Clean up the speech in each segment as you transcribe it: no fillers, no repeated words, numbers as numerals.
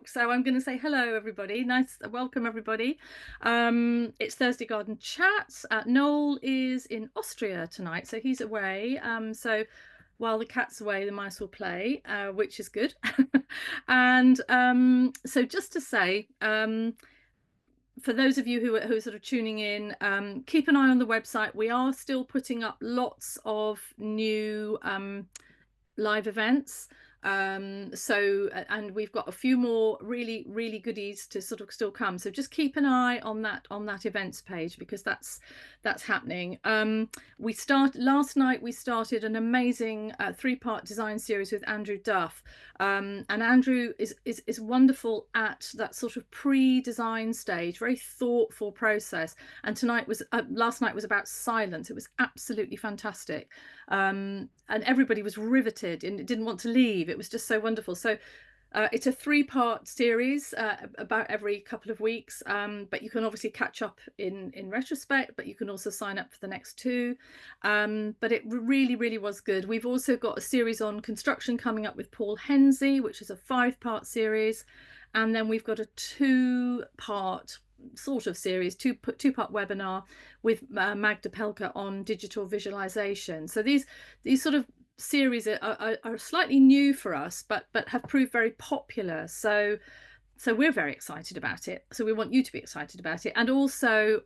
talk. So I'm going to say hello, everybody. Welcome, everybody. It's Thursday Garden Chats. Noel is in Austria tonight, so he's away. So while the cat's away, the mice will play, which is good. And so just to say, for those of you who are sort of tuning in, keep an eye on the website. We are still putting up lots of new live events, and we've got a few more really goodies to sort of still come, so just keep an eye on that events page, because that's happening. Last night we started an amazing 3-part design series with Andrew Duff, and Andrew is wonderful at that sort of pre-design stage, very thoughtful process. And last night was about silence. It was absolutely fantastic, and everybody was riveted and didn't want to leave. It was just so wonderful. So it's a 3-part series, about every couple of weeks, but you can obviously catch up in retrospect, but you can also sign up for the next 2. But it really was good. We've also got a series on construction coming up with Paul Hensey, which is a 5-part series, and then we've got a 2-part sort of series, two-part webinar with Magda Pelka on digital visualization. So these sort of series are slightly new for us, but have proved very popular. So we're very excited about it. So we want you to be excited about it. And also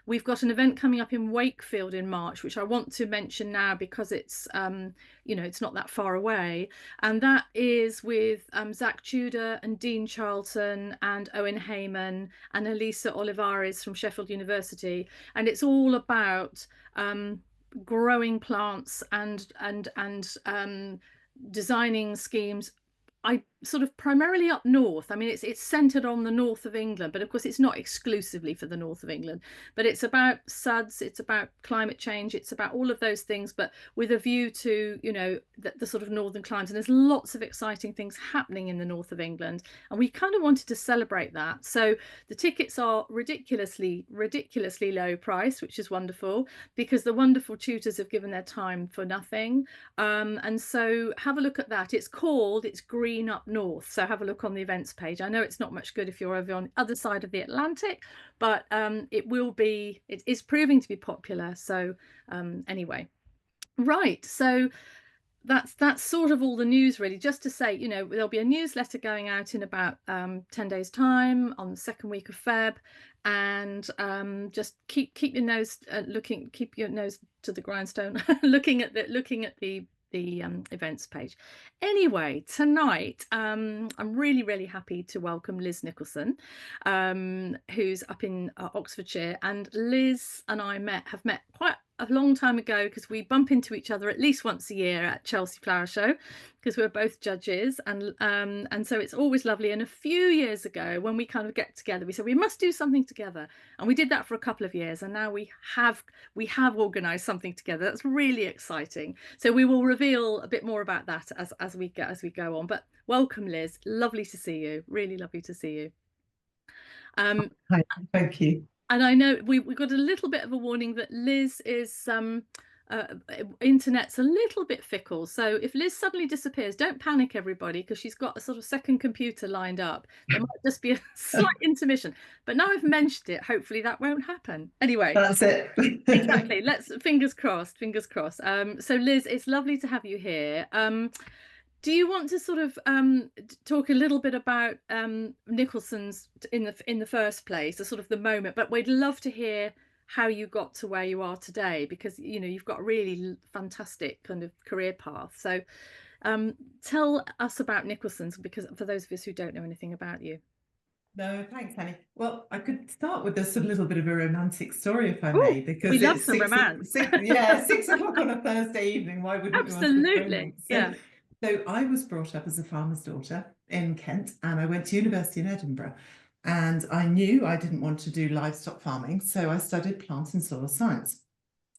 we've got an event coming up in Wakefield in March, which I want to mention now because it's it's not that far away, and that is with Zach Tudor and Dean Charlton and Owen Heyman and Elisa Olivares from Sheffield University, and it's all about growing plants and designing schemes. I sort of primarily up north. I mean, it's centered on the north of England, but of course it's not exclusively for the north of England, but it's about SUDS, it's about climate change, it's about all of those things, but with a view to, the sort of northern climes. And there's lots of exciting things happening in the north of England, and we kind of wanted to celebrate that. So the tickets are ridiculously low price, which is wonderful, because the wonderful tutors have given their time for nothing. And so have a look at that. It's Green Up North, so have a look on the events page. I know it's not much good if you're over on the other side of the Atlantic, but it is proving to be popular. So anyway, right, so that's sort of all the news, really. Just to say, there'll be a newsletter going out in about 10 days time on the second week of Feb, and just keep your nose keep your nose to the grindstone looking at the events page. Anyway, tonight I'm really happy to welcome Liz Nicholson, who's up in Oxfordshire. And Liz and I have met quite a long time ago, because we bump into each other at least once a year at Chelsea Flower Show, because we're both judges, and so it's always lovely. And a few years ago, when we kind of get together, we said we must do something together, and we did that for a couple of years, and now we have organized something together. That's really exciting. So we will reveal a bit more about that as we go on. But welcome, Liz. Lovely to see you. Really lovely to see you. Hi, thank you. And I know we got a little bit of a warning that Liz is internet's a little bit fickle. So if Liz suddenly disappears, don't panic, everybody, because she's got a sort of second computer lined up. There might just be a slight intermission. But now I've mentioned it, hopefully that won't happen. Anyway, that's it. Exactly. Let's fingers crossed. So Liz, it's lovely to have you here. Do you want to sort of talk a little bit about Nicholsons in the first place, the sort of the moment? But we'd love to hear how you got to where you are today, because you've got a really fantastic kind of career path. So tell us about Nicholsons, because for those of us who don't know anything about you. No, thanks, Annie. Well, I could start with a little bit of a romantic story, if I may, because we love some romance. 6 o'clock on a Thursday evening. Why wouldn't Absolutely. you want to? So I was brought up as a farmer's daughter in Kent, and I went to university in Edinburgh. And I knew I didn't want to do livestock farming, so I studied plant and soil science.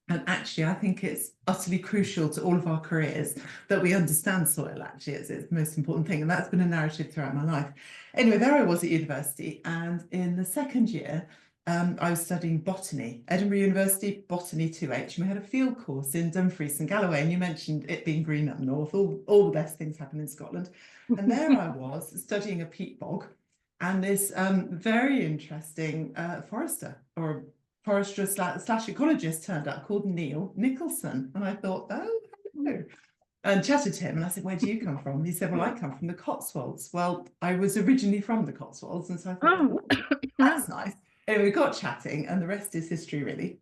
And actually, I think it's utterly crucial to all of our careers that we understand soil. Actually, it's the most important thing. And that's been a narrative throughout my life. Anyway, there I was at university. And in the second year, I was studying botany, Edinburgh University, Botany 2H, and we had a field course in Dumfries and Galloway, and you mentioned it being green up north, all the best things happen in Scotland. And there I was studying a peat bog, and this very interesting forester or forester slash ecologist turned up called Neil Nicholson. And I thought, oh, hello. And chatted to him, and I said, where do you come from? He said, well, I come from the Cotswolds. Well, I was originally from the Cotswolds, and so I thought, Oh, that's nice. Anyway, we got chatting, and the rest is history, really.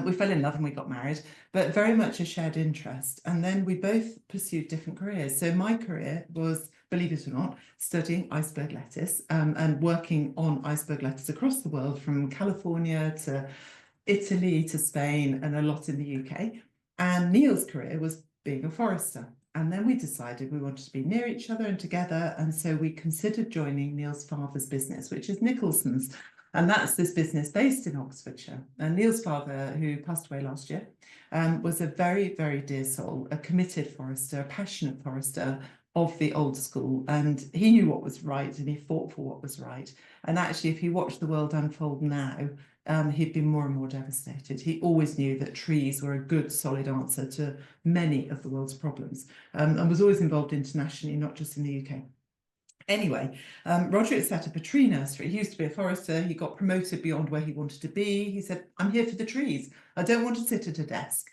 We fell in love and we got married, but very much a shared interest. And then we both pursued different careers. So my career was, believe it or not, studying iceberg lettuce and working on iceberg lettuce across the world, from California to Italy to Spain and a lot in the UK. And Neil's career was being a forester. And then we decided we wanted to be near each other and together. And so we considered joining Neil's father's business, which is Nicholsons. And that's this business based in Oxfordshire. And Neil's father, who passed away last year, was a very, very dear soul, a committed forester, a passionate forester of the old school. And he knew what was right and he fought for what was right. And actually, if he watched the world unfold now, he'd been more and more devastated. He always knew that trees were a good, solid answer to many of the world's problems, and was always involved internationally, not just in the UK. Anyway, Roderick set up a tree nursery. He used to be a forester. He got promoted beyond where he wanted to be. He said, I'm here for the trees. I don't want to sit at a desk.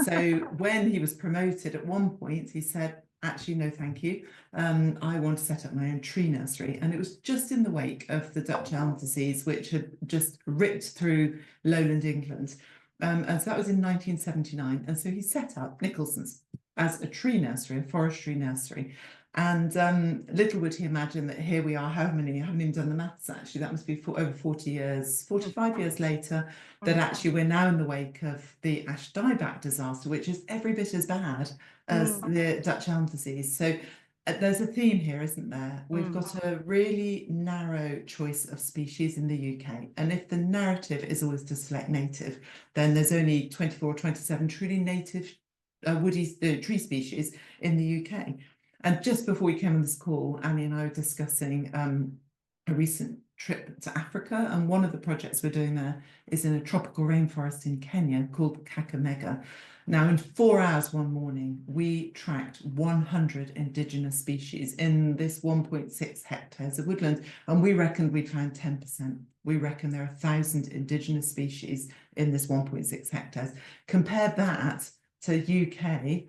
So when he was promoted, at one point, he said, actually, no, thank you. I want to set up my own tree nursery. And it was just in the wake of the Dutch elm disease, which had just ripped through lowland England. And so that was in 1979. And so he set up Nicholsons as a tree nursery, a forestry nursery. And little would he imagine that here we are, how many, I haven't even done the maths actually, that must be over 40 years, 45 years later, that actually we're now in the wake of the ash dieback disaster, which is every bit as bad as the Dutch elm disease. So there's a theme here, isn't there? We've got a really narrow choice of species in the UK. And if the narrative is always to select native, then there's only 24 or 27 truly native woody tree species in the UK. And just before we came on this call, Annie and I were discussing a recent trip to Africa. And one of the projects we're doing there is in a tropical rainforest in Kenya called Kakamega. Now, in 4 hours one morning, we tracked 100 indigenous species in this 1.6 hectares of woodland. And we reckoned we'd found 10%. We reckon there are 1,000 indigenous species in this 1.6 hectares. Compare that to UK,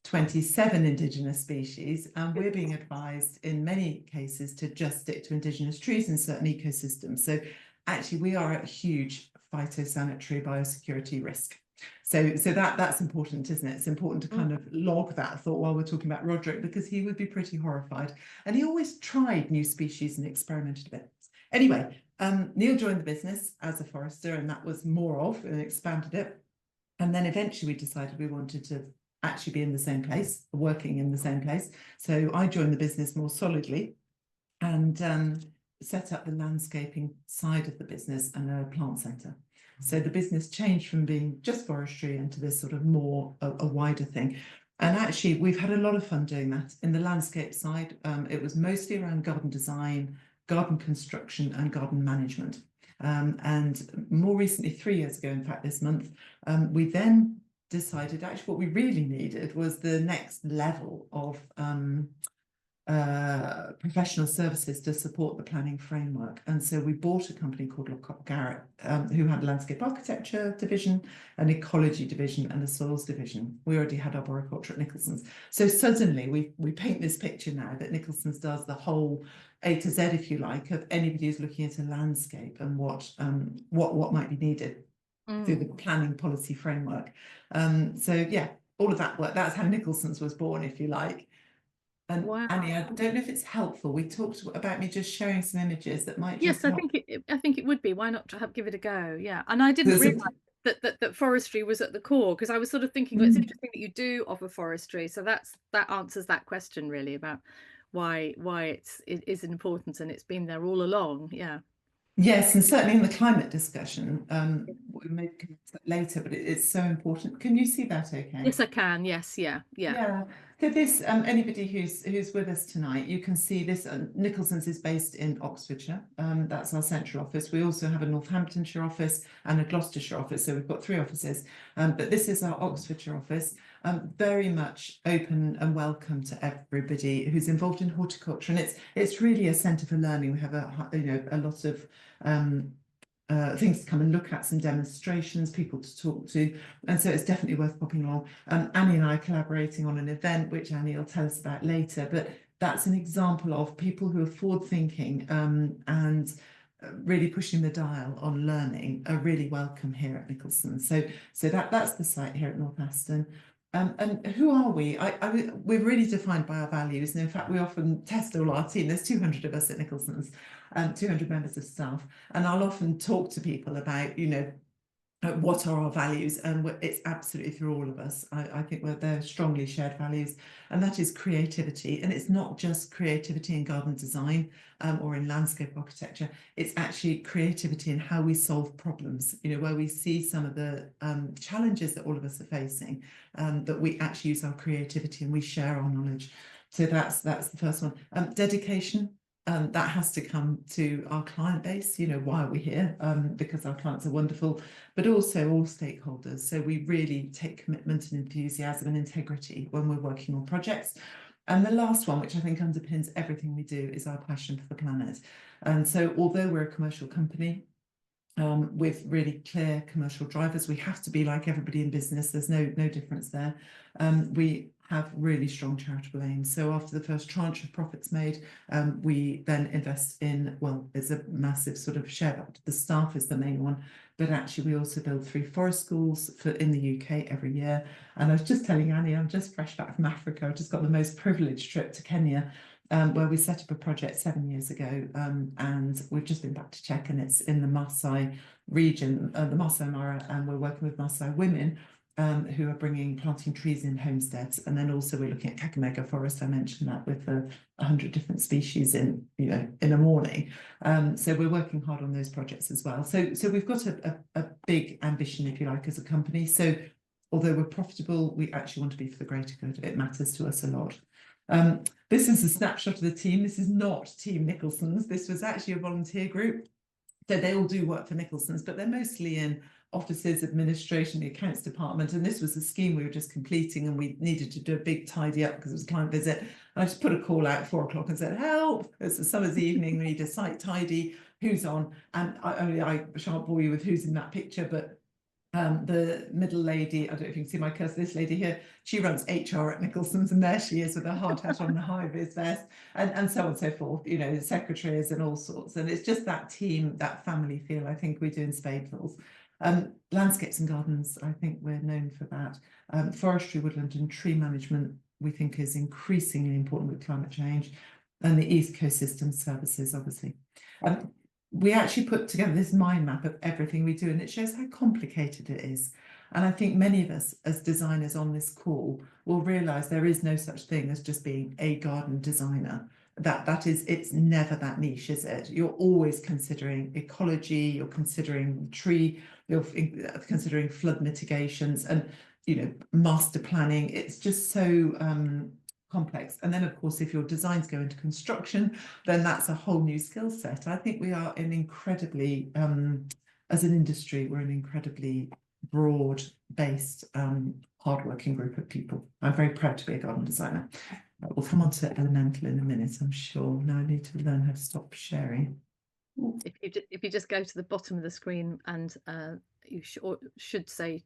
27 indigenous species, and we're being advised in many cases to just stick to indigenous trees in certain ecosystems. So actually we are at a huge phytosanitary biosecurity risk. So that's important, isn't it? It's important to kind of log that thought while we're talking about Roderick, because he would be pretty horrified. And he always tried new species and experimented a bit. Anyway, Neil joined the business as a forester, and that was more of, and expanded it. And then eventually we decided we wanted to actually be in the same place, working in the same place. So I joined the business more solidly and set up the landscaping side of the business and a plant centre. So the business changed from being just forestry into this sort of more a wider thing. And actually, we've had a lot of fun doing that. In the landscape side, it was mostly around garden design, garden construction and garden management. And more recently, 3 years ago, in fact, this month, we then decided actually what we really needed was the next level of professional services to support the planning framework. And so we bought a company called Lockhart Garrett, who had a landscape architecture division, an ecology division, and a soils division. We already had arboriculture at Nicholsons. So suddenly we paint this picture now that Nicholsons does the whole A to Z, if you like, of anybody who's looking at a landscape and what might be needed through the planning policy framework. So yeah, all of that work, that's how Nicholsons was born, if you like. And wow. Annie, I don't know if it's helpful. We talked about me just sharing some images that might Yes, just help. I think it would be. Why not give it a go? Yeah, and I didn't realize that forestry was at the core, because I was sort of thinking, well, it's interesting that you do offer forestry, so that answers that question really about why it is important, and it's been there all along. Yeah. Yes, and certainly in the climate discussion, we may come to that later, but it's so important. Can you see that okay? Yes, I can. Yes, yeah. Yeah. So this, anybody who's with us tonight, you can see this. Nicholsons is based in Oxfordshire. That's our central office. We also have a Northamptonshire office and a Gloucestershire office. So we've got 3 offices. But this is our Oxfordshire office. Very much open and welcome to everybody who's involved in horticulture, and it's really a centre for learning. We have a lot of things to come and look at, some demonstrations, people to talk to, and so it's definitely worth popping along. Annie and I are collaborating on an event, which Annie will tell us about later, but that's an example of people who are forward-thinking and really pushing the dial on learning are really welcome here at Nicholson. So that's the site here at North Aston. And who are we? We're really defined by our values. And in fact, we often test all our team. There's 200 of us at Nicholson's, 200 members of staff. And I'll often talk to people about, what are our values, and it's absolutely through all of us. I think they're strongly shared values, and that is creativity. And it's not just creativity in garden design or in landscape architecture. It's actually creativity in how we solve problems, where we see some of the challenges that all of us are facing, that we actually use our creativity and we share our knowledge. So that's the first one. Dedication. That has to come to our client base. Why are we here? Because our clients are wonderful, but also all stakeholders. So we really take commitment and enthusiasm and integrity when we're working on projects. And the last one, which I think underpins everything we do, is our passion for the planet. And so although we're a commercial company, with really clear commercial drivers, we have to be like everybody in business. There's no difference there. We have really strong charitable aims. So after the first tranche of profits made, we then invest in, it's a massive sort of share back to the staff is the main one, but actually we also build 3 forest schools in the UK every year. And I was just telling Annie, I'm just fresh back from Africa. I just got the most privileged trip to Kenya, where we set up a project 7 years ago, and we've just been back to check, and it's in the Maasai region, the Maasai Mara, and we're working with Maasai women who are planting trees in homesteads. And then also we're looking at Kakamega forest. I mentioned that, with 100 different species in a morning. So we're working hard on those projects as well. So we've got a big ambition, if you like, as a company. So although we're profitable, we actually want to be for the greater good. It matters to us a lot. This is a snapshot of the team. This is not Team Nicholsons. This was actually a volunteer group. So they all do work for Nicholsons, but they're mostly in offices, administration, the accounts department. And this was a scheme we were just completing, and we needed to do a big tidy up because it was a client visit. And I just put a call out at 4 o'clock and said, help, it's a summer's evening, we need a site tidy, who's on? And I shan't bore you with who's in that picture, but the middle lady, I don't know if you can see my cursor, this lady here, she runs HR at Nicholson's, and there she is with a hard hat on, the high-vis vest, and so on and so forth, secretaries and all sorts. And it's just that team, that family feel, I think we do in Spadefuls. Landscapes and gardens, I think we're known for that. Forestry, woodland and tree management, we think, is increasingly important with climate change, and the ecosystem services, obviously. We actually put together this mind map of everything we do, and it shows how complicated it is. And I think many of us as designers on this call will realise there is no such thing as just being a garden designer. It's never that niche, is it? You're always considering ecology, you're considering tree, you're considering flood mitigations, and master planning. It's just so complex. And then, of course, if your designs go into construction, then that's a whole new skill set. I think we are an incredibly, as an industry, we're an incredibly broad-based, hardworking group of people. I'm very proud to be a garden designer. We'll come on to elemental in a minute, I'm sure. Now I need to learn how to stop sharing. If you just go to the bottom of the screen, and you should say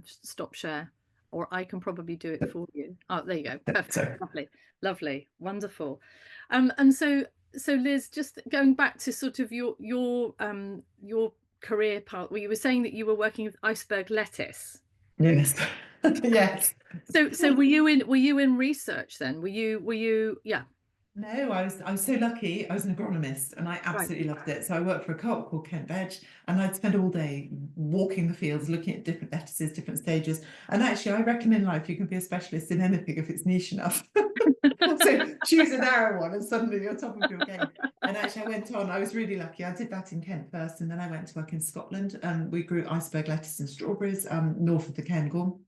stop share, or I can probably do it for you. Oh, there you go. Perfect. Sorry. Lovely, wonderful. And so Liz, just going back to sort of your career path, where you were saying that you were working with iceberg lettuce. Yes. Yes. So were you in research then? Were you yeah? No, I was so lucky. I was an agronomist, and I absolutely loved it. So I worked for a co-op called Kent Veg, and I'd spend all day walking the fields, looking at different lettuces, different stages. And actually, I reckon in life you can be a specialist in anything if it's niche enough. So choose a narrow one, and suddenly you're top of your game. And actually, I went on. I was really lucky. I did that in Kent first, and then I went to work in Scotland. We grew iceberg lettuce and strawberries north of the Cairngorm.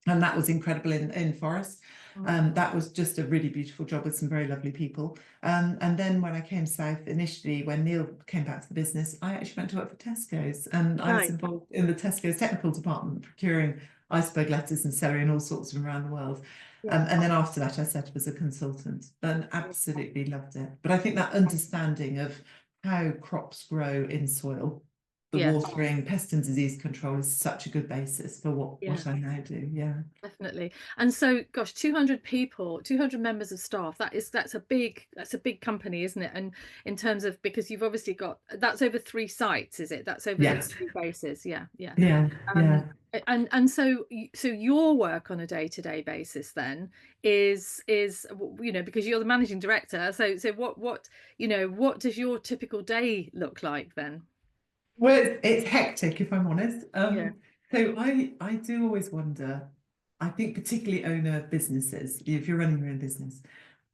And that was incredible in forest. That was just a really beautiful job with some very lovely people. And then when I came south initially, when Neil came back to the business, I actually went to work for Tesco's, and I was Right. involved in the Tesco's technical department, procuring iceberg lettuce and celery and all sorts from around the world. Yeah. And then after that, I set up as a consultant and absolutely loved it. But I think that understanding of how crops grow in soil, the Yeah. watering, pest and disease control is such a good basis for Yeah. what I now do. Yeah. Definitely. And so, gosh, 200 people, 200 members of staff, that's a big company, isn't it? And in terms of, because you've obviously got, that's over 3 sites, is it? That's over Yes. 3 bases. Yeah, yeah. Yeah. Yeah. Um, and so so your work on a day-to-day basis then is because you're the managing director. So what what does your typical day look like then? Well, it's hectic, if I'm honest. Yeah. So I do always wonder, I think particularly owner businesses, if you're running your own business,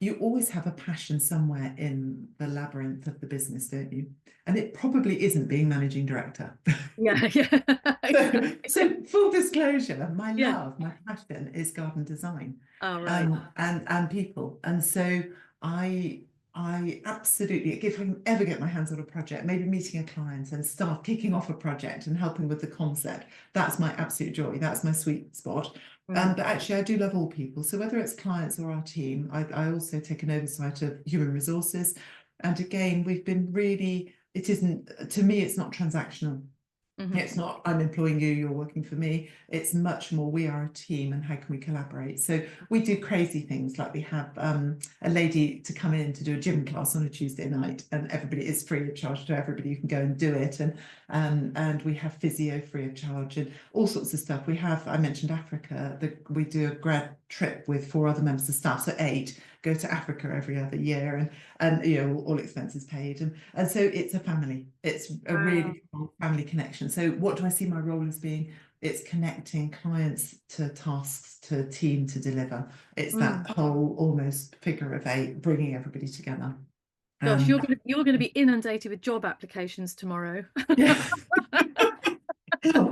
you always have a passion somewhere in the labyrinth of the business, don't you? And it probably isn't being managing director. Yeah, yeah. So full disclosure, my Yeah. love, my passion is garden design, Oh, right. and people. And so I I absolutely, if I can ever get my hands on a project, maybe meeting a client and start kicking off a project and helping with the concept, that's my absolute joy. That's my sweet spot. But actually, I do love all people. So whether it's clients or our team, I also take an oversight of human resources. And again, we've been really, it isn't, to me, it's not transactional. Mhm. It's not, I'm employing you, you're working for me. It's much more, we are a team and how can we collaborate? So we do crazy things, like we have a lady to come in to do a gym class on a Tuesday night, and everybody is free of charge to everybody. You can go and do it. And we have physio free of charge and all sorts of stuff. We have, I mentioned Africa, we do a grad trip with 4 other members of staff, so 8 go to Africa every other year, and all expenses paid, and so it's a family. It's a Wow. really strong family connection. So what do I see my role as being? It's connecting clients to tasks to team to deliver. It's that whole almost figure of 8, bringing everybody together. Gosh, Um, you're gonna be inundated with job applications tomorrow, yeah.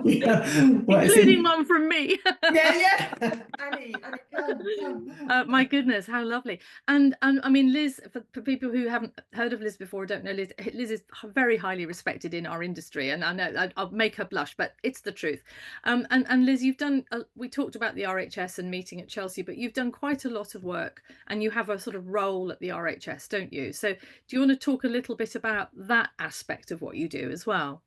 Yeah. Well, it's including in, one from me. yeah. Annie, come. My goodness, how lovely. And I mean, Liz, for people who haven't heard of Liz before, don't know Liz, Liz is very highly respected in our industry, and I know I'll make her blush, but it's the truth. And Liz, you've done. We talked about the RHS and meeting at Chelsea, but you've done quite a lot of work, and you have a sort of role at the RHS, don't you? So, do you want to talk a little bit about that aspect of what you do as well?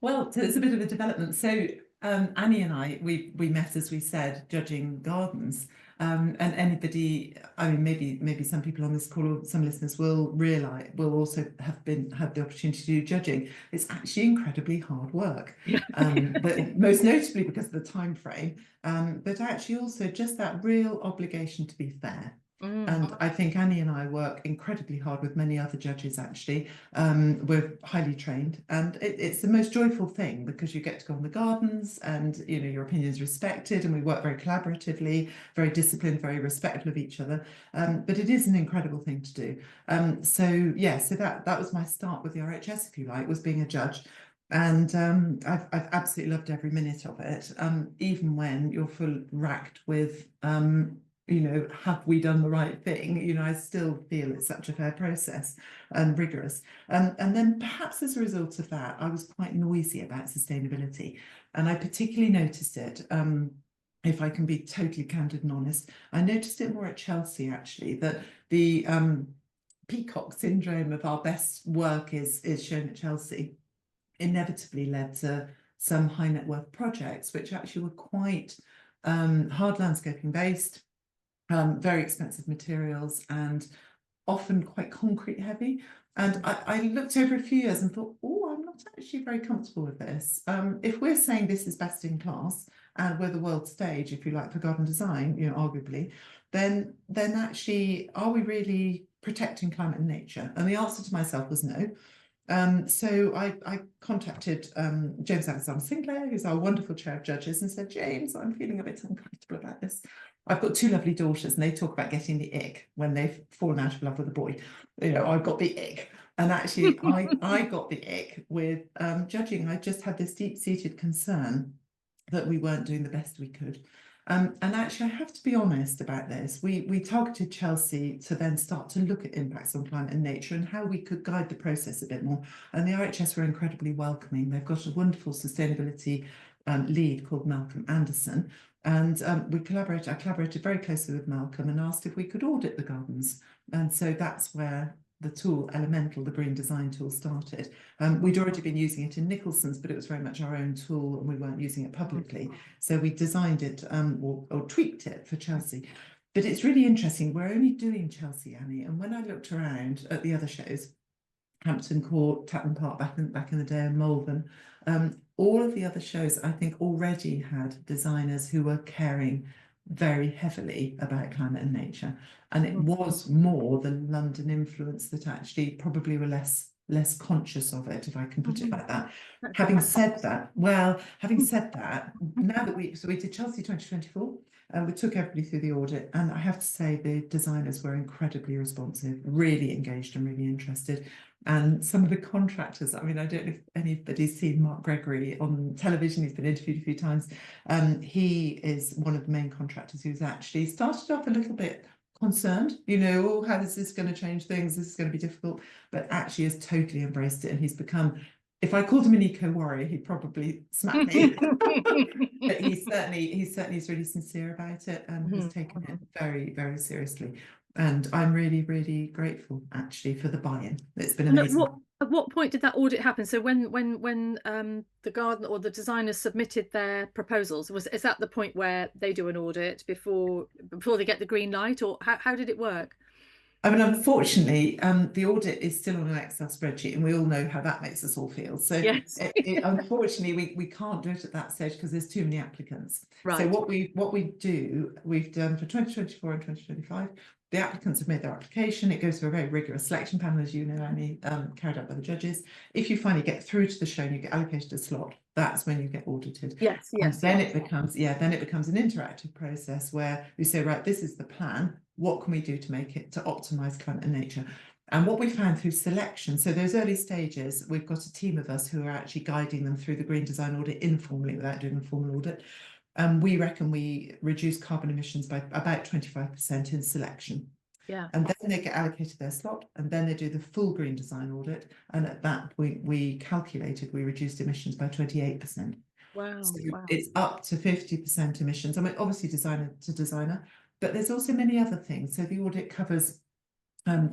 Well, so it's a bit of a development. So Annie and I, we met, as we said, judging gardens. And anybody, I mean, maybe some people on this call or some listeners will also have had the opportunity to do judging. It's actually incredibly hard work. Yeah. But most notably because of the time frame, but actually also just that real obligation to be fair. And I think Annie and I work incredibly hard with many other judges, actually. We're highly trained, and it's the most joyful thing because you get to go on the gardens and your opinion is respected, and we work very collaboratively, very disciplined, very respectful of each other. But it is an incredible thing to do. So that was my start with the RHS, if you like, was being a judge. And I've absolutely loved every minute of it, even when you're full racked with have we done the right thing? I still feel it's such a fair process and rigorous. And then perhaps as a result of that, I was quite noisy about sustainability. And I particularly noticed it, if I can be totally candid and honest, I noticed it more at Chelsea, actually, that the peacock syndrome of our best work is shown at Chelsea, inevitably led to some high net worth projects, which actually were quite hard landscaping based, very expensive materials, and often quite concrete heavy. And I looked over a few years and thought, oh, I'm not actually very comfortable with this. If we're saying this is best in class and we're the world stage, if you like, for garden design, arguably, then actually, are we really protecting climate and nature? And the answer to myself was no. So I contacted James Alexander Sinclair, who's our wonderful chair of judges, and said, James, I'm feeling a bit uncomfortable about this. I've got 2 lovely daughters, and they talk about getting the ick when they've fallen out of love with a boy. I've got the ick. And actually, I got the ick with judging. I just had this deep-seated concern that we weren't doing the best we could. And actually, I have to be honest about this. We targeted Chelsea to then start to look at impacts on climate and nature and how we could guide the process a bit more. And the RHS were incredibly welcoming. They've got a wonderful sustainability lead called Malcolm Anderson. And I collaborated very closely with Malcolm and asked if we could audit the gardens. And so that's where the tool Elemental, the green design tool, started. We'd already been using it in Nicholsons, but it was very much our own tool and we weren't using it publicly. So we designed it or tweaked it for Chelsea. But it's really interesting. We're only doing Chelsea, Annie. And when I looked around at the other shows, Hampton Court, Tatton Park back in the day, and Malvern, all of the other shows, I think, already had designers who were caring very heavily about climate and nature. And it was more the London influence that actually probably were less conscious of it, if I can put it like that. Having said that, now that we did Chelsea 2024, we took everybody through the audit, and I have to say the designers were incredibly responsive, really engaged and really interested. And some of the contractors, I mean, I don't know if anybody's seen Mark Gregory on television, he's been interviewed a few times. He is one of the main contractors who's actually started off a little bit concerned, oh, how is this going to change things? This is going to be difficult, but actually has totally embraced it. And he's become, if I called him an eco-warrior, he'd probably smack me. But he certainly is really sincere about it and has taken it very, very seriously. And I'm really, really grateful actually for the buy-in. It's been amazing. At what point did that audit happen? So when the garden or the designers submitted their proposals, is that the point where they do an audit before they get the green light, or how did it work? I mean, unfortunately, the audit is still on an Excel spreadsheet, and we all know how that makes us all feel. So, yes. Unfortunately, we can't do it at that stage because there's too many applicants. Right. So we've done for 2024 and 2025. The applicants have made their application. It goes through a very rigorous selection panel, as you know, Annie, carried out by the judges. If you finally get through to the show and you get allocated a slot, that's when you get audited. Yes. And then it becomes an interactive process where we say, right, this is the plan. What can we do to make it to optimize climate and nature? And what we found through selection, so those early stages, we've got a team of us who are actually guiding them through the green design audit informally without doing a formal audit. We reckon we reduce carbon emissions by about 25% in selection. Yeah. And then they get allocated their slot, and then they do the full green design audit. And at that point, we reduced emissions by 28%. Wow. So it's up to 50% emissions. I mean, obviously designer to designer, but there's also many other things. So the audit covers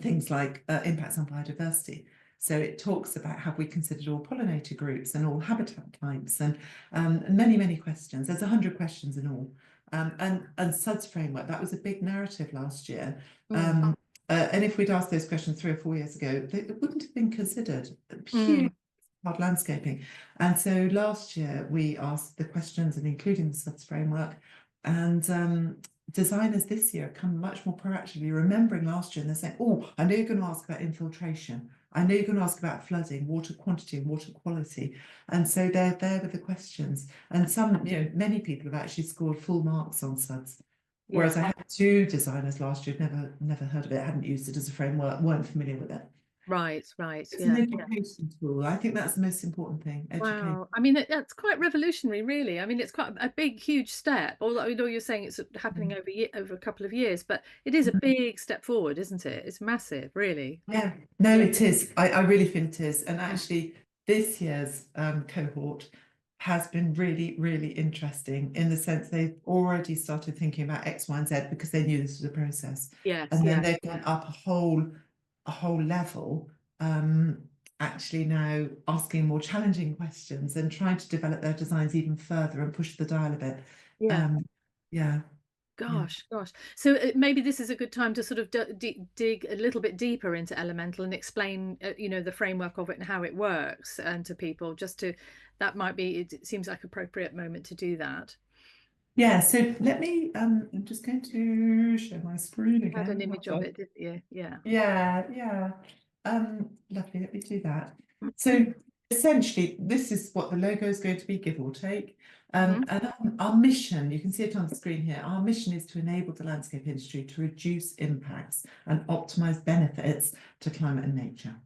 things like impacts on biodiversity. So it talks about, have we considered all pollinator groups and all habitat types, and many, many questions. There's 100 questions in all. And SUDS framework, that was a big narrative last year. And if we'd asked those questions 3 or 4 years ago, they wouldn't have been considered. Huge hard landscaping. And so last year we asked the questions, and including the SUDS framework, and designers this year come much more proactively, remembering last year, and they're saying, oh, I know you're going to ask about infiltration. I know you're going to ask about flooding, water quantity and water quality. And so they're there with the questions. And many people have actually scored full marks on SUDS. Whereas I had 2 designers last year who'd never heard of it, hadn't used it as a framework, weren't familiar with it. Right. It's an education tool. I think that's the most important thing. Education. Wow. I mean, that's quite revolutionary, really. I mean, it's quite a big, huge step. Although you're saying it's happening over a couple of years, but it is a big step forward, isn't it? It's massive, really. Yeah. No, it is. I really feel it is. And actually, this year's cohort has been really, really interesting in the sense they've already started thinking about X, Y, and Z because they knew this was a process. Yes. And then they've gone up a whole level, actually now asking more challenging questions and trying to develop their designs even further and push the dial a bit. Gosh. So maybe this is a good time to sort of dig a little bit deeper into Elemental and explain, the framework of it and how it works, and to people, it seems like an appropriate moment to do that. Yeah, so let me, I'm just going to share my screen again. You had an image of it, didn't you? Yeah. Yeah. Lovely, let me do that. So essentially, this is what the logo is going to be, give or take. And our mission, you can see it on the screen here, our mission is to enable the landscape industry to reduce impacts and optimize benefits to climate and nature.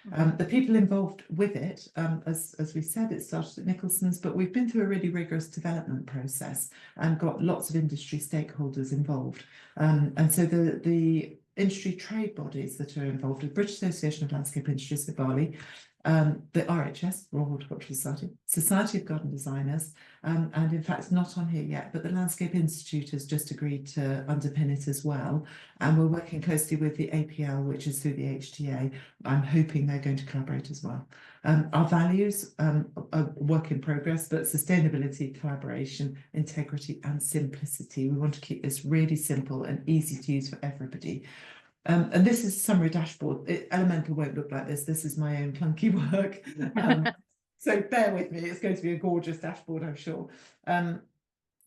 The people involved with it, as we said, it started at Nicholsons, but we've been through a really rigorous development process and got lots of industry stakeholders involved. And so the industry trade bodies that are involved, the British Association of Landscape Industries for Bali, the RHS, Royal Horticultural Society, Society of Garden Designers, and in fact, it's not on here yet, but the Landscape Institute has just agreed to underpin it as well. And we're working closely with the APL, which is through the HTA. I'm hoping they're going to collaborate as well. Our values are work in progress, but sustainability, collaboration, integrity, and simplicity. We want to keep this really simple and easy to use for everybody. And this is a summary dashboard. Elemental won't look like this. This is my own clunky work. So bear with me. It's going to be a gorgeous dashboard, I'm sure.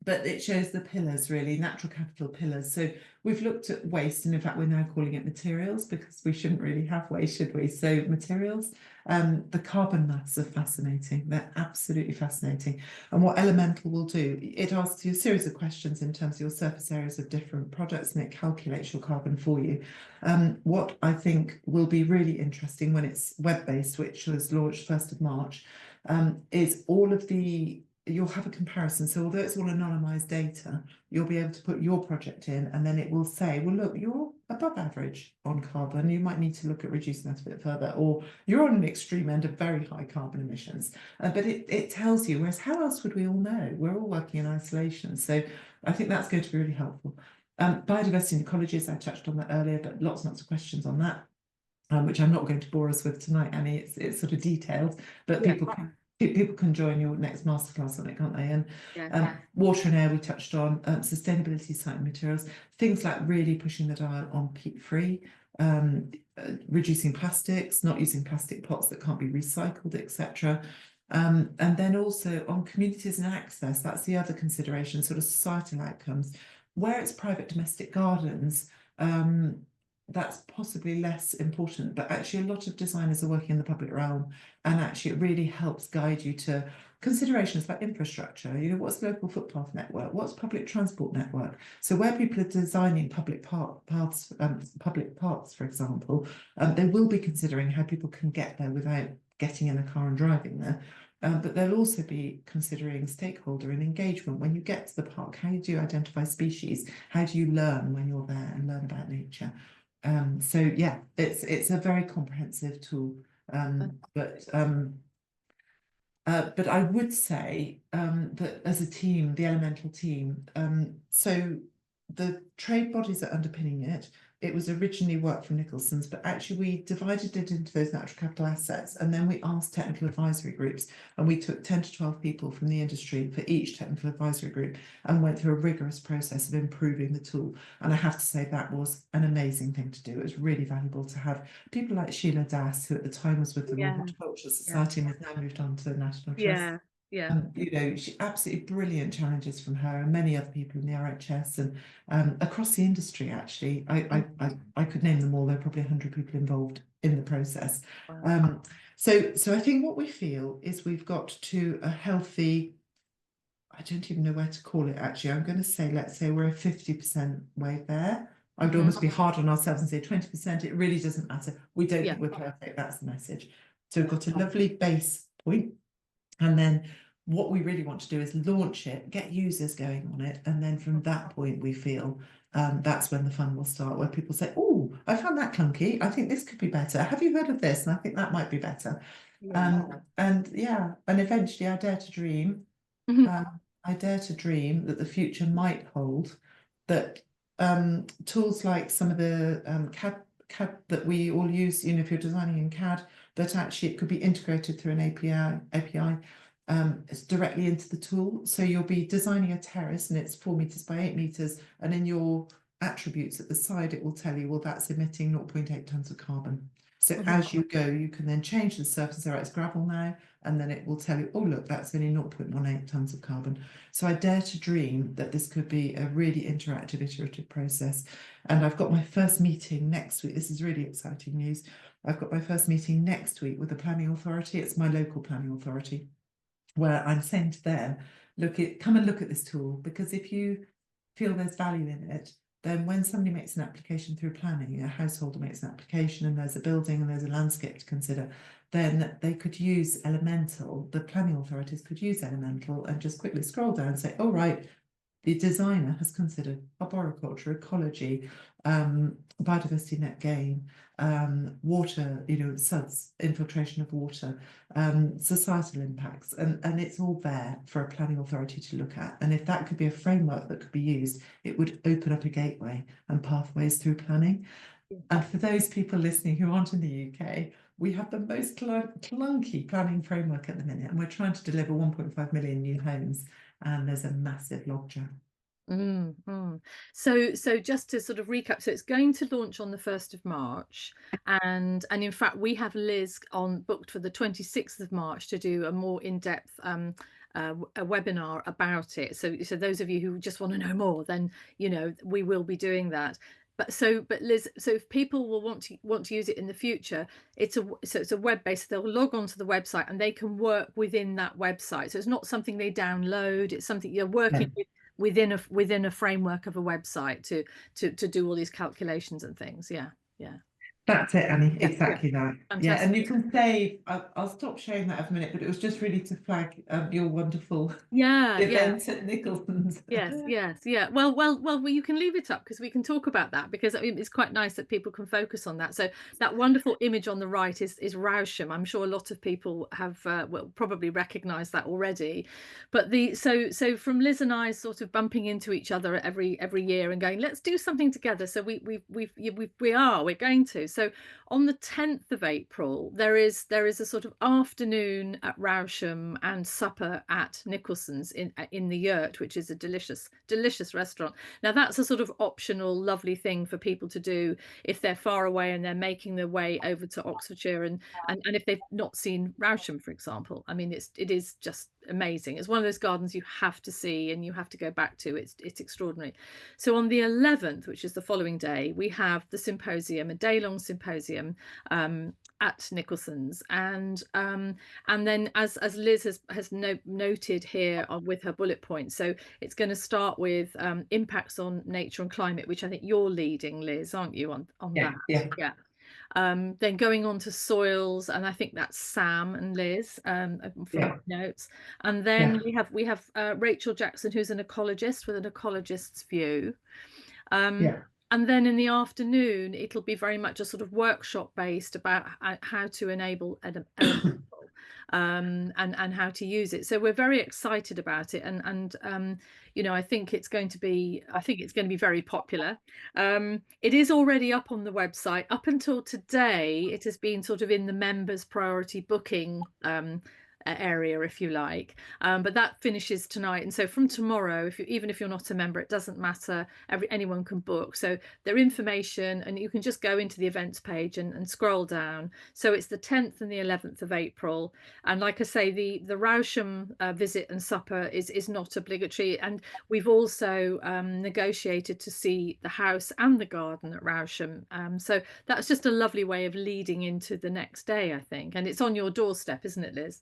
But it shows the pillars, really, natural capital pillars. So we've looked at waste, and in fact, we're now calling it materials because we shouldn't really have waste, should we? So materials. The carbon maths are fascinating. They're absolutely fascinating. And what Elemental will do, it asks you a series of questions in terms of your surface areas of different products, and it calculates your carbon for you. What I think will be really interesting when it's web-based, which was launched 1st of March, is all of the you'll have a comparison. So although it's all anonymized data, you'll be able to put your project in, and then it will say, well, look, you're above average on carbon. You might need to look at reducing that a bit further, or you're on an extreme end of very high carbon emissions. But it tells you, whereas how else would we all know? We're all working in isolation. So I think that's going to be really helpful. Biodiversity in ecologies, I touched on that earlier, but lots and lots of questions on that, which I'm not going to bore us with tonight, Annie. It's sort of detailed, but people can join your next masterclass on it, can't they? And water and air we touched on, sustainability, site and materials, things like really pushing the dial on peat-free, reducing plastics, not using plastic pots that can't be recycled, etc. And then also on communities and access, that's the other consideration, sort of societal outcomes. Where it's private domestic gardens, that's possibly less important, but actually a lot of designers are working in the public realm, and actually it really helps guide you to considerations like infrastructure. You know, what's local footpath network, what's public transport network? So where people are designing public paths, public parks, for example, they will be considering how people can get there without getting in a car and driving there. But they'll also be considering stakeholder and engagement. When you get to the park, how do you identify species? How do you learn when you're there and learn about nature? So yeah, it's a very comprehensive tool. But I would say that as a team, the Elemental team, so the trade bodies are underpinning it. It was originally worked from Nicholsons, but actually we divided it into those natural capital assets, and then we asked technical advisory groups, and we took 10 to 12 people from the industry for each technical advisory group and went through a rigorous process of improving the tool. And I have to say that was an amazing thing to do. It was really valuable to have people like Sheila Das, who at the time was with the Royal Horticultural Society and has now moved on to the National Trust. You know, she absolutely brilliant challenges from her and many other people in the RHS and across the industry. Actually, I could name them all. There are probably 100 people involved in the process. So I think what we feel is we've got to a healthy, I don't even know where to call it. Actually, I'm going to say, let's say we're a 50% way there. I would almost be hard on ourselves and say 20%. It really doesn't matter. We don't think we're perfect. That's the message. So we've got a lovely base point, and then what we really want to do is launch it, get users going on it, and then from that point we feel that's when the fun will start, where people say, oh, I found that clunky, I think this could be better, have you heard of this? And I think that might be better. And eventually I dare to dream, I dare to dream that the future might hold that tools like some of the CAD that we all use, you know, if you're designing in CAD, that actually it could be integrated through an API it's directly into the tool. So you'll be designing a terrace and it's 4 meters by 8 meters, and in your attributes at the side it will tell you, well, that's emitting 0.8 tons of carbon. So as you go, you can then change the surface area. It's gravel now, and then it will tell you, oh look, that's only 0.18 tons of carbon. So I dare to dream that this could be a really interactive, iterative process. And I've got my first meeting next week. This is really exciting news. I've got my first meeting next week with the planning authority. It's my local planning authority, where I'm saying to them, come and look at this tool, because if you feel there's value in it, then when somebody makes an application through planning, a householder makes an application and there's a building and there's a landscape to consider, then they could use Elemental, the planning authorities could use Elemental and just quickly scroll down and say, oh, right, the designer has considered arboriculture, ecology, biodiversity net gain, water, suds, infiltration of water, societal impacts, and it's all there for a planning authority to look at. And if that could be a framework that could be used, it would open up a gateway and pathways through planning. And for those people listening who aren't in the UK, we have the most clunky planning framework at the minute, and we're trying to deliver 1.5 million new homes, and there's a massive logjam. So just to sort of recap, so it's going to launch on the 1st of March, and in fact we have Liz on booked for the 26th of March to do a more in-depth a webinar about it. So those of you who just want to know more, then we will be doing that. But Liz, so if people will want to use it in the future, it's a web-based. They'll log onto the website and they can work within that website. So it's not something they download. It's something you're working with within a framework of a website to do all these calculations and things. Yeah. That's it, Annie. Exactly that. Fantastic. Yeah, and you can save. I'll stop sharing that in a minute, but it was just really to flag your wonderful event at Nicholsons. Yes. Well, you can leave it up because we can talk about that, because it's quite nice that people can focus on that. So that wonderful image on the right is Rousham. I'm sure a lot of people have will probably recognise that already. But so from Liz and I sort of bumping into each other every year and going, let's do something together. So we're going to. So on the 10th of April, there is a sort of afternoon at Rousham and supper at Nicholsons in the Yurt, which is a delicious restaurant. Now that's a sort of optional, lovely thing for people to do if they're far away and they're making their way over to Oxfordshire, and if they've not seen Rousham, for example. I mean, it is just amazing. It's one of those gardens you have to see and you have to go back to. It's extraordinary. So on the 11th, which is the following day, we have the symposium, a day-long symposium at Nicholsons, and then as Liz has noted here with her bullet points, so it's going to start with impacts on nature and climate, which I think you're leading, Liz, aren't you, on that? Yeah. Then going on to soils, and I think that's Sam and Liz from my notes, and then we have Rachel Jackson, who's an ecologist with an ecologist's view. And then in the afternoon, it'll be very much a sort of workshop based about how to enable elemental and how to use it. So we're very excited about it, and I think it's going to be very popular. It is already up on the website. Up until today, it has been sort of in the members priority booking area, if you like, but that finishes tonight, and so from tomorrow, even if you're not a member, it doesn't matter, anyone can book. So their information, and you can just go into the events page and scroll down. So it's the 10th and the 11th of April, and like I say, the Rousham visit and supper is not obligatory, and we've also negotiated to see the house and the garden at Rousham, so that's just a lovely way of leading into the next day, I think. And it's on your doorstep, isn't it, Liz?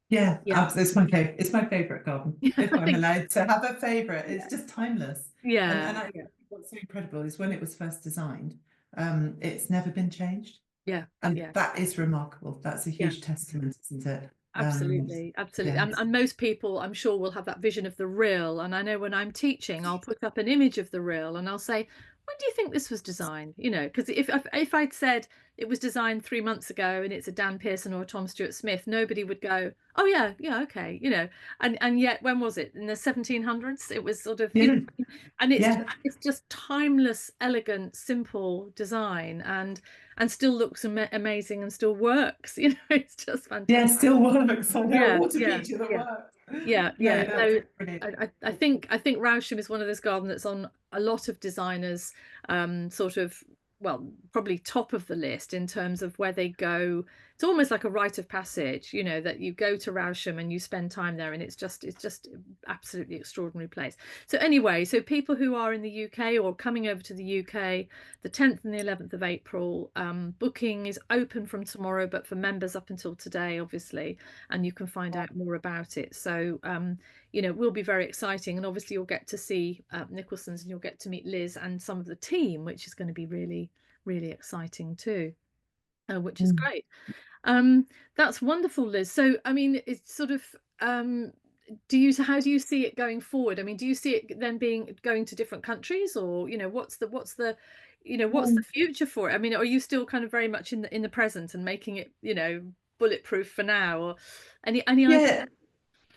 Yeah, absolutely. It's my favorite garden. If I'm allowed to have a favorite, it's just timeless. And I think what's so incredible is when it was first designed, it's never been changed. And that is remarkable. That's a huge testament, isn't it? Absolutely. And most people, I'm sure, will have that vision of the rill. And I know when I'm teaching, I'll put up an image of the rill and I'll say, when do you think this was designed? Because if I'd said it was designed 3 months ago and it's a Dan Pearson or a Tom Stewart Smith, nobody would go, oh yeah, okay, and yet when was it? In the 1700s? It was sort of, and it's just timeless, elegant, simple design, and still looks amazing and still works. It's just fantastic. Yeah, still works. I know, water feature that works. I think Rousham is one of those gardens that's on a lot of designers sort of, well, probably top of the list in terms of where they go it's almost like a rite of passage, you know, that you go to Rousham and you spend time there, and it's just absolutely extraordinary place. So anyway, so people who are in the UK or coming over to the UK, the 10th and the 11th of April, booking is open from tomorrow, but for members up until today, obviously, and you can find out more about it. So you know, it will be very exciting, and obviously you'll get to see Nicholsons, and you'll get to meet Liz and some of the team, which is going to be really exciting too, which is Mm. great. That's wonderful, Liz. So, I mean, it's sort of, how do you see it going forward? I mean, do you see it then going to different countries, or, you know, what's the future for it? I mean, are you still kind of very much in the present and making it, you know, bulletproof for now, or any idea? Yeah,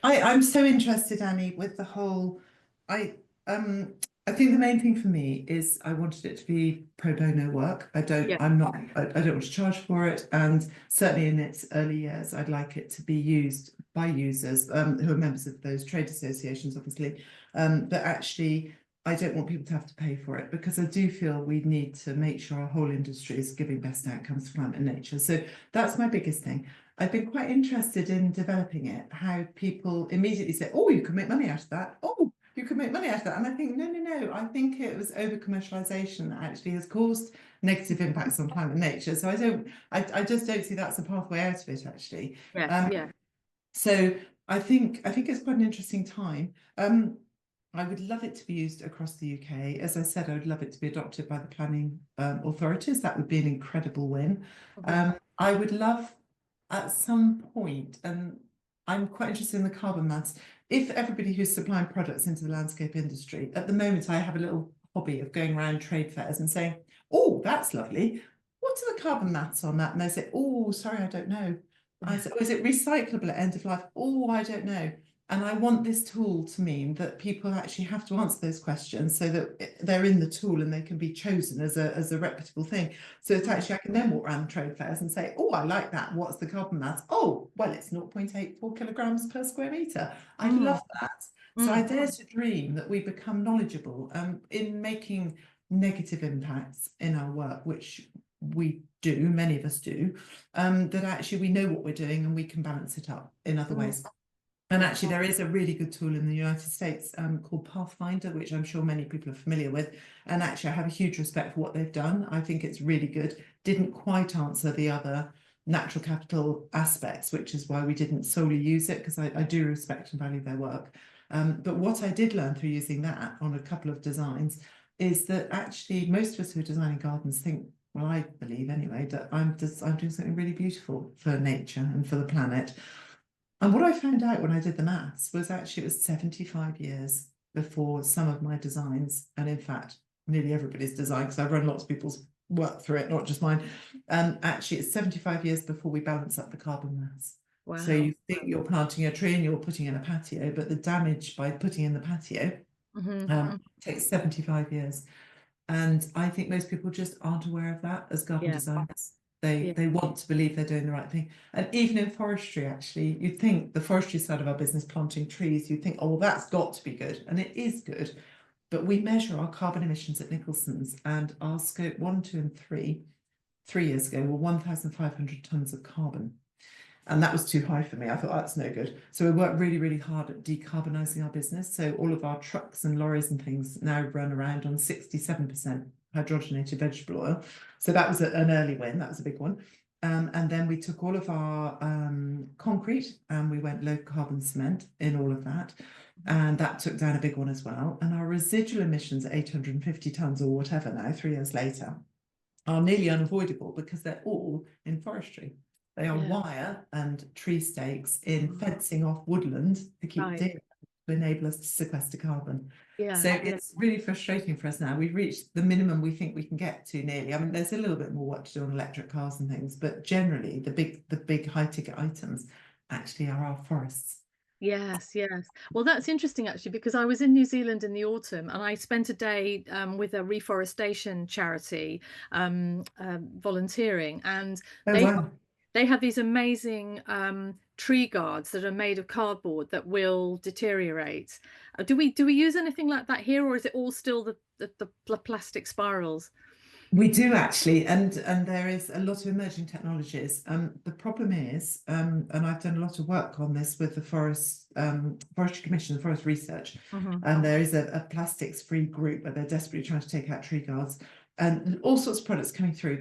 I'm so interested, Annie, with the whole. I um I think the main thing for me is I wanted it to be pro bono work. Yeah, I don't want to charge for it, and certainly in its early years, I'd like it to be used by users who are members of those trade associations, obviously. But actually, I don't want people to have to pay for it, because I do feel we need to make sure our whole industry is giving best outcomes for climate and nature. So that's my biggest thing. I've been quite interested in developing it, how people immediately say, oh, you can make money out of that. Oh, you can make money out of that. And I think, no. I think it was over commercialization that actually has caused negative impacts on climate and nature. So I just don't see that's a pathway out of it, actually. yes, yeah. So I think it's quite an interesting time. I would love it to be used across the UK. As I said, I would love it to be adopted by the planning authorities. That would be an incredible win. Mhm. I would love at some point, and I'm quite interested in the carbon maths, if everybody who's supplying products into the landscape industry, at the moment, I have a little hobby of going around trade fairs and saying, oh, that's lovely. What are the carbon maths on that? And they say, oh, sorry, I don't know. I said, oh, is it recyclable at end of life? Oh, I don't know. And I want this tool to mean that people actually have to answer those questions so that they're in the tool and they can be chosen as a reputable thing. So it's Mhm. actually, I can then walk around trade fairs and say, oh, I like that. What's the carbon mass? Oh, well, it's 0.84 kilograms per square metre. I'd Mm, love that. So I mm, dare to dream that we become knowledgeable in making negative impacts in our work, which we do, many of us do, that actually we know what we're doing and we can balance it up in other mm. ways. And actually, there is a really good tool in the United States called Pathfinder, which I'm sure many people are familiar with. And actually, I have a huge respect for what they've done. I think it's really good. Didn't quite answer the other natural capital aspects, which is why we didn't solely use it, because I do respect and value their work. But what I did learn through using that on a couple of designs is that actually most of us who are designing gardens think, well, I believe anyway, that I'm doing something really beautiful for nature and for the planet. And what I found out when I did the maths was actually it was 75 years before some of my designs, and in fact, nearly everybody's design, because I've run lots of people's work through it, not just mine. Actually, it's 75 years before we balance up the carbon mass. So Wow. you think you're planting a tree and you're putting in a patio, but the damage by putting in the patio Hmm. takes 75 years. And I think most people just aren't aware of that as garden Yeah, designers. yeah, They want to believe they're doing the right thing. And even in forestry, actually, you'd think the forestry side of our business, planting trees, you'd think, oh, well, that's got to be good. And it is good. But we measure our carbon emissions at Nicholson's, and our scope 1, 2, and 3 years ago, were 1,500 tons of carbon. And that was too high for me. I thought, that's no good. So we worked really hard at decarbonising our business. So all of our trucks and lorries and things now run around on 67% hydrogenated vegetable oil. So that was an early win. That was a big one. And then we took all of our concrete and we went low carbon cement in all of that. And that took down a big one as well. And our residual emissions at 850 tons or whatever now, 3 years later, are nearly unavoidable because they're all in forestry. They are yeah. wire and tree stakes in Mm. fencing off woodland to keep Right. deer to enable us to sequester carbon. Yeah, So yeah, it's really frustrating for us now. We've reached the minimum we think we can get to nearly. I mean, there's a little bit more work to do on electric cars and things, but generally the big high ticket items actually are our forests. yes. Well, that's interesting actually, because I was in New Zealand in the autumn and I spent a day with a reforestation charity, volunteering, and Oh they wow. they have these amazing tree guards that are made of cardboard that will deteriorate. Do we use anything like that here, or is it all still the plastic spirals? We do actually, and there is a lot of emerging technologies. The problem is, and I've done a lot of work on this with the Forestry Commission, Forest Research, and there is a plastics-free group, but they're desperately trying to take out tree guards, and all sorts of products coming through.